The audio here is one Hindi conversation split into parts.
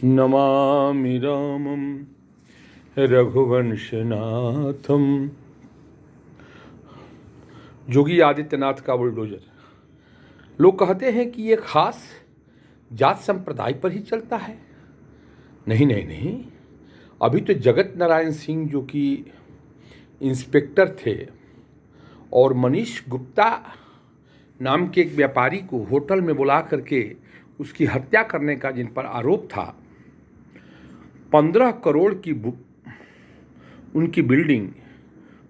नमामि रामं रघुवंशनाथम। योगी आदित्यनाथ का बुलडोजर। लोग कहते हैं कि ये खास जात संप्रदाय पर ही चलता है। नहीं नहीं नहीं, अभी तो जगत नारायण सिंह जो कि इंस्पेक्टर थे और मनीष गुप्ता नाम के एक व्यापारी को होटल में बुला करके उसकी हत्या करने का जिन पर आरोप था, 15 करोड़ की उनकी बिल्डिंग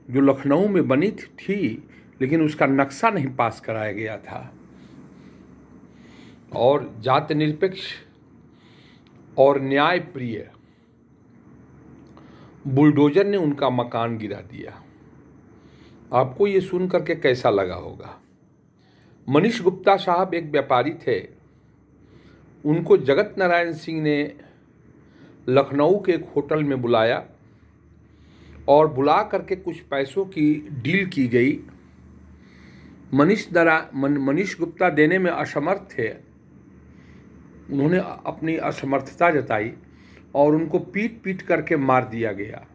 जो लखनऊ में बनी थी, लेकिन उसका नक्शा नहीं पास कराया गया था और जाति निरपेक्ष और न्याय प्रिय बुलडोजर ने उनका मकान गिरा दिया। आपको ये सुन करके कैसा लगा होगा? मनीष गुप्ता साहब एक व्यापारी थे। उनको जगत नारायण सिंह ने लखनऊ के एक होटल में बुलाया और बुला करके कुछ पैसों की डील की गई। मनीष गुप्ता देने में असमर्थ थे। उन्होंने अपनी असमर्थता जताई और उनको पीट पीट करके मार दिया गया।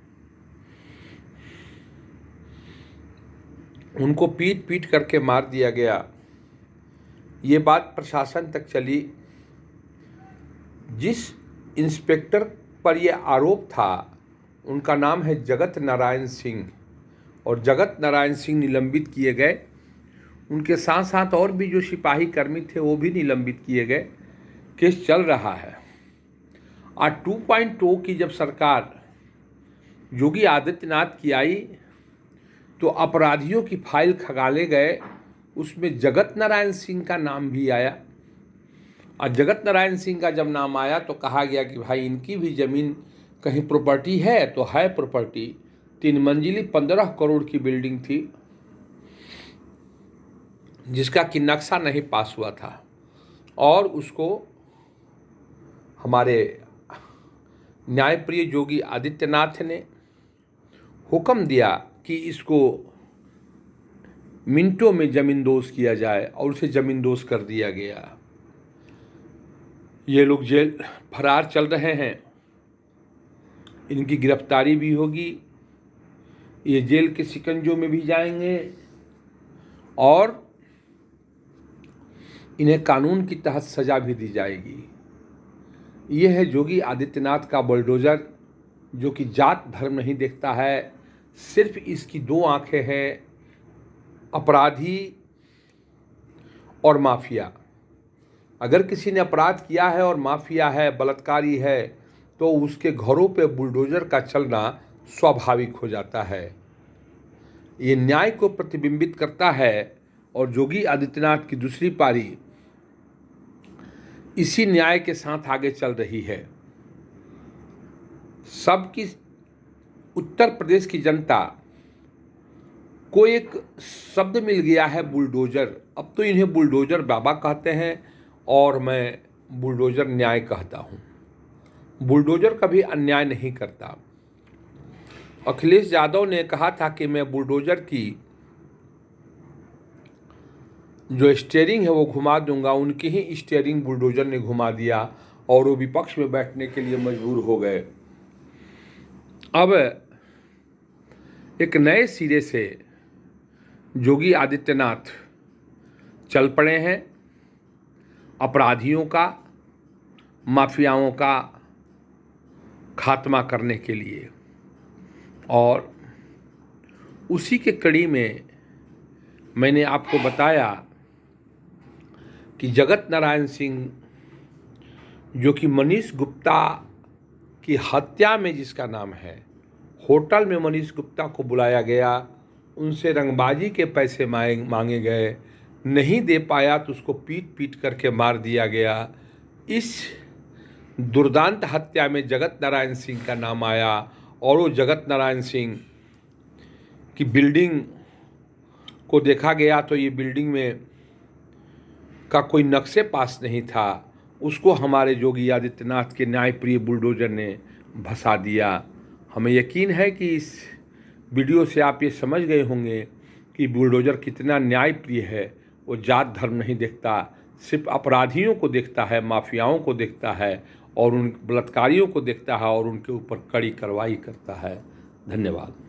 उनको पीट पीट करके मार दिया गया। ये बात प्रशासन तक चली। जिस इंस्पेक्टर पर यह आरोप था उनका नाम है जगत नारायण सिंह, और जगत नारायण सिंह निलंबित किए गए। उनके साथ साथ और भी जो सिपाही कर्मी थे वो भी निलंबित किए गए। केस चल रहा है। आज 2.0 की जब सरकार योगी आदित्यनाथ की आई तो अपराधियों की फाइल खंगाले गए, उसमें जगत नारायण सिंह का नाम भी आया। और जगत नारायण सिंह का जब नाम आया तो कहा गया कि भाई इनकी भी ज़मीन कहीं प्रॉपर्टी है तो है प्रॉपर्टी। 3 मंजिली 15 करोड़ की बिल्डिंग थी जिसका कि नक्शा नहीं पास हुआ था, और उसको हमारे न्यायप्रिय योगी आदित्यनाथ ने हुक्म दिया कि इसको मिनटों में ज़मींदोज़ किया जाए, और उसे ज़मींदोज़ कर दिया गया। ये लोग जेल फरार चल रहे हैं। इनकी गिरफ्तारी भी होगी, ये जेल के शिकंजों में भी जाएंगे और इन्हें कानून की तहत सज़ा भी दी जाएगी। ये है योगी आदित्यनाथ का बुलडोजर, जो कि जात धर्म नहीं देखता है। सिर्फ इसकी 2 आंखें हैं, अपराधी और माफिया। अगर किसी ने अपराध किया है और माफिया है, बलात्कारी है, तो उसके घरों पे बुलडोजर का चलना स्वाभाविक हो जाता है। ये न्याय को प्रतिबिंबित करता है और योगी आदित्यनाथ की दूसरी पारी इसी न्याय के साथ आगे चल रही है। सबकी उत्तर प्रदेश की जनता को एक शब्द मिल गया है, बुलडोजर। अब तो इन्हें बुलडोजर बाबा कहते हैं और मैं बुलडोजर न्याय कहता हूँ। बुलडोजर कभी अन्याय नहीं करता। अखिलेश यादव ने कहा था कि मैं बुलडोजर की जो स्टीयरिंग है वो घुमा दूंगा। उनकी ही स्टीयरिंग बुलडोजर ने घुमा दिया और वो विपक्ष में बैठने के लिए मजबूर हो गए। अब एक नए सिरे से योगी आदित्यनाथ चल पड़े हैं अपराधियों का, माफियाओं का खात्मा करने के लिए। और उसी के कड़ी में मैंने आपको बताया कि जगत नारायण सिंह, जो कि मनीष गुप्ता की हत्या में जिसका नाम है, होटल में मनीष गुप्ता को बुलाया गया, उनसे रंगबाजी के पैसे मांगे गए, नहीं दे पाया तो उसको पीट पीट करके मार दिया गया। इस दुर्दांत हत्या में जगत नारायण सिंह का नाम आया, और वो जगत नारायण सिंह की बिल्डिंग को देखा गया तो ये बिल्डिंग में का कोई नक्शे पास नहीं था। उसको हमारे योगी आदित्यनाथ के न्यायप्रिय बुलडोजर ने भसा दिया। हमें यकीन है कि इस वीडियो से आप ये समझ गए होंगे कि बुलडोजर कितना न्यायप्रिय है। वो जात धर्म नहीं देखता, सिर्फ अपराधियों को देखता है, माफियाओं को देखता है और उन बलात्कारियों को देखता है और उनके ऊपर कड़ी कार्रवाई करता है। धन्यवाद।